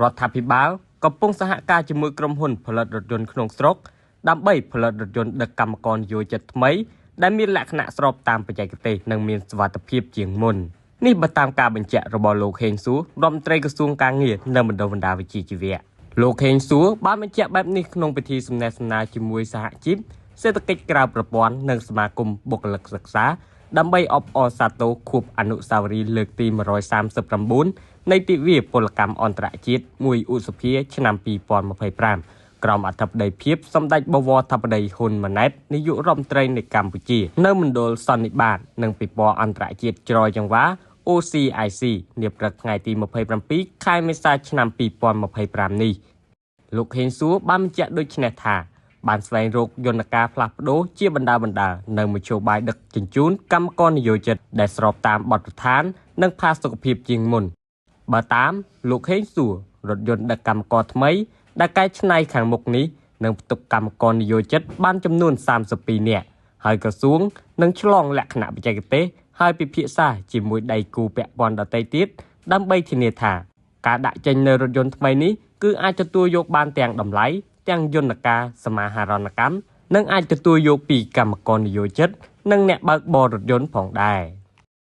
រដ្ឋាភិបាលកំពុងសហការជាមួយក្រុមហ៊ុនផលិតរថយន្តក្នុងស្រុកដើម្បីផលិតរថយន្តដឹកកម្មករនិយោជិតថ្មីដែលមានលក្ខណៈស្របតាមបច្ចេកទេសនិងមានសុវត្ថិភាពជាងមុននេះបើតាមការបញ្ជាក់របស់លោកហេងសួររដ្ឋមន្ត្រីក្រសួងការងារនិងបណ្ដុះបណ្ដាលវិជ្ជាជីវៈលោកហេងសួរបានបញ្ជាក់បែបនេះក្នុងពិធីសំណេះសំណាលជាមួយសហជីពសេដ្ឋកិច្ចក្រៅប្រព័ន្ធនិងសមាគមបុគ្គលិកសិក្សាដើម្បីអបអរសាទរខួបអនុស្សាវរីយ៍លើកទី139នៃទិវាពលកម្មអន្តរជាតិ1ឧសភាឆ្នាំ2025ក្រមអធិបតីភាពសម្ដេចបវរធិបតីហ៊ុនម៉ាណែតនាយករដ្ឋមន្ត្រីនៃកម្ពុជានៅមណ្ឌលសន្និបាតនិងពិព័រណ៍អន្តរជាតិច្រយចង្វា OCIC នាព្រឹកថ្ងៃទី27ខែមេសាឆ្នាំ2025នេះលោកហេងសួរបានបញ្ជាក់ដូចនេះថាបានស្វែងរកយន្តការផ្លាស់ប្ដូរជាបណ្ដានៅមធ្យោបាយដឹកជញ្ជូនកម្មករនិយោជិតដែលស្របតាមបទដ្ឋាននិងផាសុកភាពជាងមុនបើតាមលោកហេងសួររថយន្តដឹកកម្មករថ្មីដែលកែច្នៃខាងមុខនេះនឹងផ្ទុកកម្មករនិយោជិតបានចំនួន32នាក់ហើយក្រសួងនឹងឆ្លងលក្ខណៈបច្ចេកទេសហើយពិភាក្សាជាមួយដៃគូពាក់ព័ន្ធដទៃទៀតដើម្បីធានាថាការដាក់ចេញនៅរថយន្តថ្មីនេះគឺអាចទទួលយកបានទាំងតម្លៃទាំងយន្តការសមាហរណកម្មនិងអាចទទួលយកពីកម្មករនិយោជិតនិងអ្នកបើកបររថយន្តផងដែរ